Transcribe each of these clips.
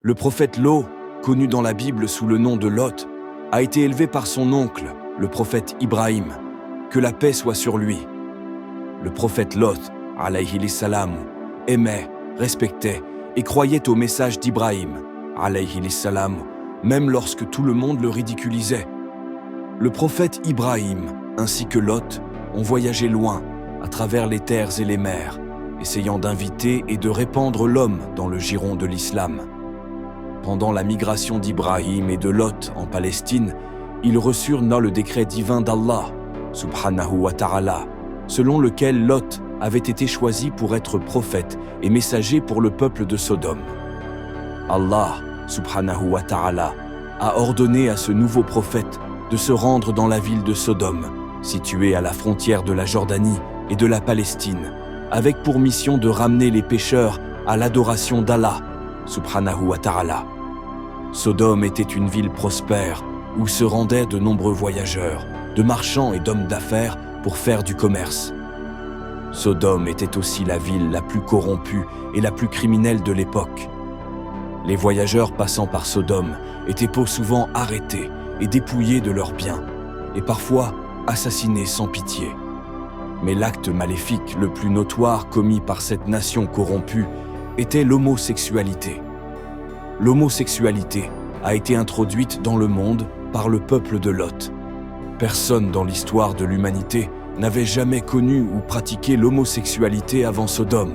Le prophète Lot, connu dans la Bible sous le nom de Lot, a été élevé par son oncle, le prophète Ibrahim, que la paix soit sur lui. Le prophète Lot, alayhi salam, aimait, respectait et croyait au message d'Ibrahim, alayhi salam, même lorsque tout le monde le ridiculisait. Le prophète Ibrahim, ainsi que Lot, ont voyagé loin, à travers les terres et les mers, essayant d'inviter et de répandre l'homme dans le giron de l'islam. Pendant la migration d'Ibrahim et de Lot en Palestine, ils reçurent le décret divin d'Allah, subhanahu wa ta'ala, selon lequel Lot avait été choisi pour être prophète et messager pour le peuple de Sodome. Allah, subhanahu wa ta'ala, a ordonné à ce nouveau prophète de se rendre dans la ville de Sodome, située à la frontière de la Jordanie et de la Palestine, avec pour mission de ramener les pécheurs à l'adoration d'Allah, subhanahu wa ta'ala. Sodome était une ville prospère où se rendaient de nombreux voyageurs, de marchands et d'hommes d'affaires pour faire du commerce. Sodome était aussi la ville la plus corrompue et la plus criminelle de l'époque. Les voyageurs passant par Sodome étaient peu souvent arrêtés et dépouillés de leurs biens, et parfois assassinés sans pitié. Mais l'acte maléfique le plus notoire commis par cette nation corrompue était l'homosexualité. L'homosexualité a été introduite dans le monde par le peuple de Lot. Personne dans l'histoire de l'humanité n'avait jamais connu ou pratiqué l'homosexualité avant Sodome.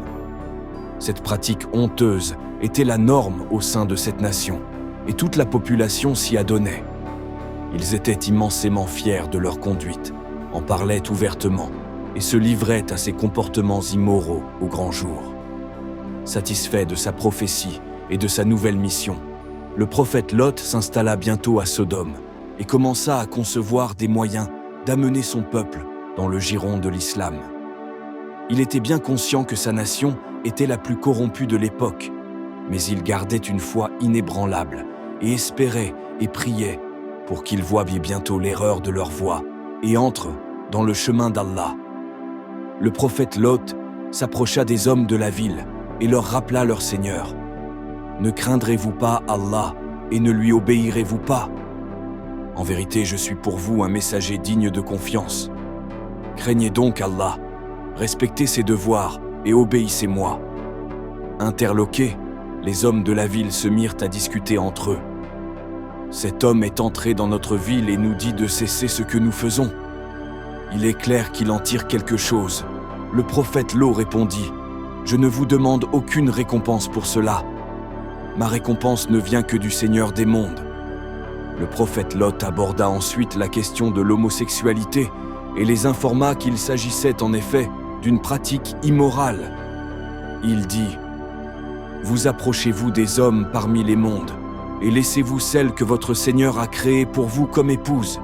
Cette pratique honteuse était la norme au sein de cette nation, et toute la population s'y adonnait. Ils étaient immensément fiers de leur conduite, en parlaient ouvertement, et se livraient à ces comportements immoraux au grand jour. Satisfait de sa prophétie et de sa nouvelle mission, le prophète Lot s'installa bientôt à Sodome et commença à concevoir des moyens d'amener son peuple dans le giron de l'islam. Il était bien conscient que sa nation était la plus corrompue de l'époque, mais il gardait une foi inébranlable et espérait et priait pour qu'ils voient bientôt l'erreur de leur voie et entrent dans le chemin d'Allah. Le prophète Lot s'approcha des hommes de la ville et leur rappela leur Seigneur. « Ne craindrez-vous pas Allah et ne lui obéirez-vous pas ? En vérité, je suis pour vous un messager digne de confiance. Craignez donc Allah, respectez ses devoirs et obéissez-moi. » Interloqués, les hommes de la ville se mirent à discuter entre eux. « Cet homme est entré dans notre ville et nous dit de cesser ce que nous faisons. Il est clair qu'il en tire quelque chose. » Le prophète Lot répondit, « Je ne vous demande aucune récompense pour cela. Ma récompense ne vient que du Seigneur des mondes. » Le prophète Lot aborda ensuite la question de l'homosexualité et les informa qu'il s'agissait en effet d'une pratique immorale. Il dit, « Vous approchez-vous des hommes parmi les mondes et laissez-vous celle que votre Seigneur a créée pour vous comme épouse.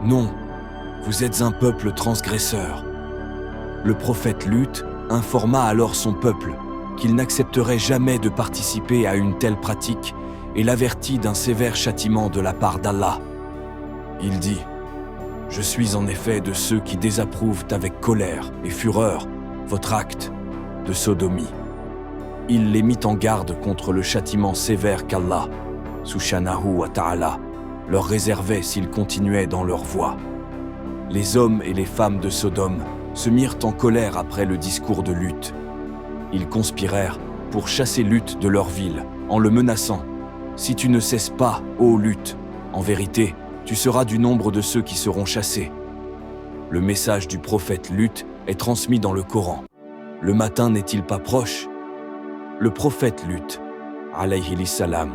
Non, vous êtes un peuple transgresseur. » Le prophète Lut informa alors son peuple qu'il n'accepterait jamais de participer à une telle pratique et l'avertit d'un sévère châtiment de la part d'Allah. Il dit, « Je suis en effet de ceux qui désapprouvent avec colère et fureur votre acte de sodomie. » Il les mit en garde contre le châtiment sévère qu'Allah, subhanahu wa ta'ala, leur réservait s'ils continuaient dans leur voie. Les hommes et les femmes de Sodome se mirent en colère après le discours de Lut. Ils conspirèrent pour chasser Lut de leur ville, en le menaçant. « Si tu ne cesses pas, ô Lut, en vérité, tu seras du nombre de ceux qui seront chassés. » Le message du prophète Lut est transmis dans le Coran. Le matin n'est-il pas proche ? Le prophète Lut, alayhi salam,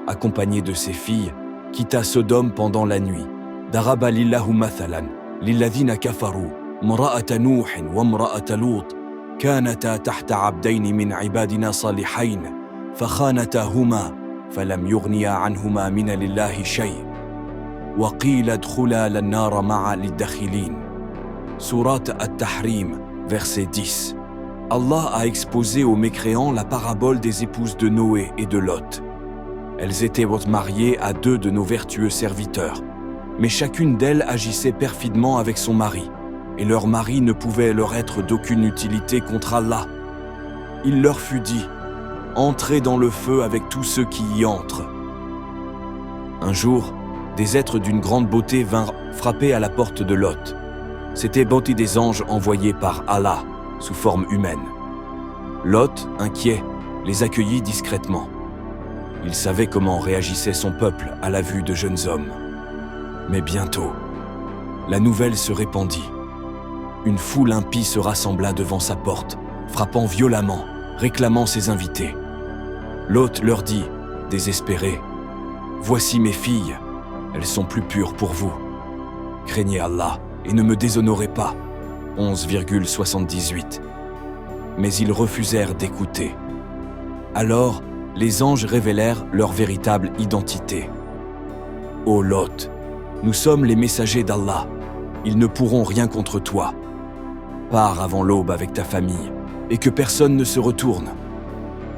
accompagné de ses filles, quitta Sodome pendant la nuit. Daraba lillahu mathalan, lilladhina kafaru, mra'ata Nuhin wa mra'ata Lut, كانتا تحت عبدين من عبادنا صالحين فخانتاهما فلم يغنيا عنهما من الله شيء وقيل ادخلا النار مع الداخلين. Sourate At-Tahrim, verset 10. Allah a exposé aux mécréants la parabole des épouses de Noé et de Lot. Elles étaient mariées à deux de nos vertueux serviteurs, mais chacune d'elles agissait perfidement avec son mari. Et leur mari ne pouvait leur être d'aucune utilité contre Allah. Il leur fut dit, entrez dans le feu avec tous ceux qui y entrent. Un jour, des êtres d'une grande beauté vinrent frapper à la porte de Lot. C'étaient des anges envoyés par Allah, sous forme humaine. Lot, inquiet, les accueillit discrètement. Il savait comment réagissait son peuple à la vue de jeunes hommes. Mais bientôt, la nouvelle se répandit. Une foule impie se rassembla devant sa porte, frappant violemment, réclamant ses invités. Lot leur dit, désespéré, « Voici mes filles, elles sont plus pures pour vous. Craignez Allah et ne me déshonorez pas. » 11,78. Mais ils refusèrent d'écouter. Alors, les anges révélèrent leur véritable identité. « Ô Lot, nous sommes les messagers d'Allah. Ils ne pourront rien contre toi. Pars avant l'aube avec ta famille, et que personne ne se retourne. »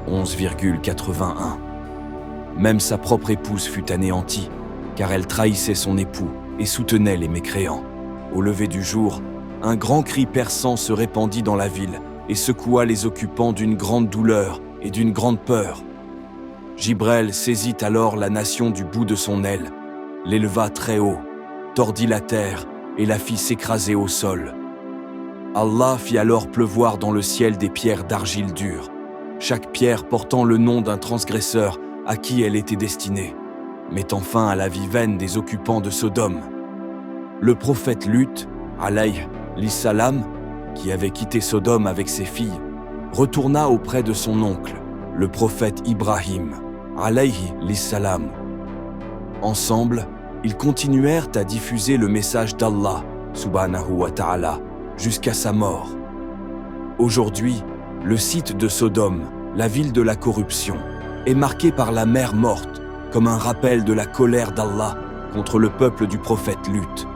11,81. Même sa propre épouse fut anéantie, car elle trahissait son époux et soutenait les mécréants. Au lever du jour, un grand cri perçant se répandit dans la ville et secoua les occupants d'une grande douleur et d'une grande peur. Jibril saisit alors la nation du bout de son aile, l'éleva très haut, tordit la terre et la fit s'écraser au sol. Allah fit alors pleuvoir dans le ciel des pierres d'argile dure, chaque pierre portant le nom d'un transgresseur à qui elle était destinée, mettant fin à la vie vaine des occupants de Sodome. Le prophète Lut, alayhi l'issalam, qui avait quitté Sodome avec ses filles, retourna auprès de son oncle, le prophète Ibrahim, alayhi l'issalam. Ensemble, ils continuèrent à diffuser le message d'Allah, subhanahu wa ta'ala, jusqu'à sa mort. Aujourd'hui, le site de Sodome, la ville de la corruption, est marqué par la mer morte, comme un rappel de la colère d'Allah contre le peuple du prophète Lut.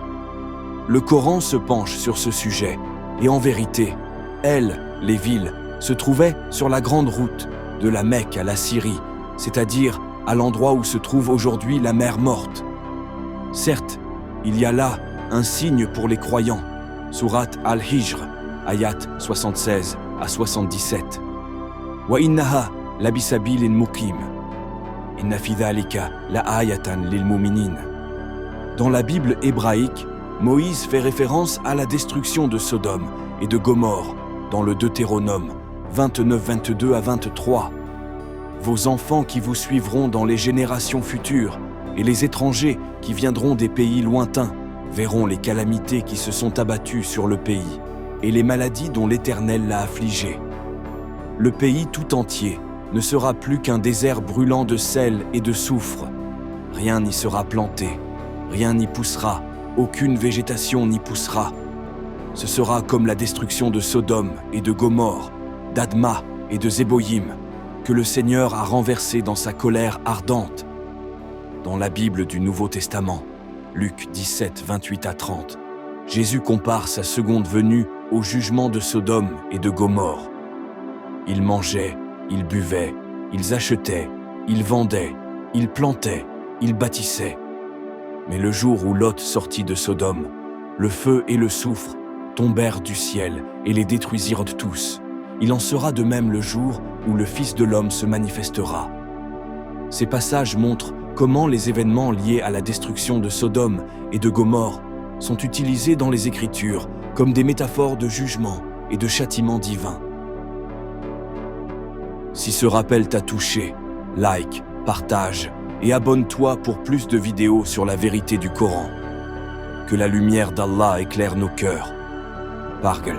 Le Coran se penche sur ce sujet, et en vérité, elles, les villes, se trouvaient sur la grande route de la Mecque à la Syrie, c'est-à-dire à l'endroit où se trouve aujourd'hui la mer morte. Certes, il y a là un signe pour les croyants. Sourate Al-Hijr, ayat 76 à 77. Wa innaha labisabilin muqim. Inna fi dhalika la ayatan lil mu'minin. Dans la Bible hébraïque, Moïse fait référence à la destruction de Sodome et de Gomorrhe dans le Deutéronome 29, 22 à 23. Vos enfants qui vous suivront dans les générations futures et les étrangers qui viendront des pays lointains verront les calamités qui se sont abattues sur le pays et les maladies dont l'Éternel l'a affligé. Le pays tout entier ne sera plus qu'un désert brûlant de sel et de soufre. Rien n'y sera planté, rien n'y poussera, aucune végétation n'y poussera. Ce sera comme la destruction de Sodome et de Gomorrhe, d'Adma et de Zéboïm, que le Seigneur a renversé dans sa colère ardente. Dans la Bible du Nouveau Testament, Luc 17, 28 à 30, Jésus compare sa seconde venue au jugement de Sodome et de Gomorrhe. Ils mangeaient, ils buvaient, ils achetaient, ils vendaient, ils plantaient, ils bâtissaient. Mais le jour où Lot sortit de Sodome, le feu et le soufre tombèrent du ciel et les détruisirent tous. Il en sera de même le jour où le Fils de l'homme se manifestera. Ces passages montrent comment les événements liés à la destruction de Sodome et de Gomorrhe sont utilisés dans les Écritures comme des métaphores de jugement et de châtiment divin. Si ce rappel t'a touché, like, partage et abonne-toi pour plus de vidéos sur la vérité du Coran. Que la lumière d'Allah éclaire nos cœurs. Pargle.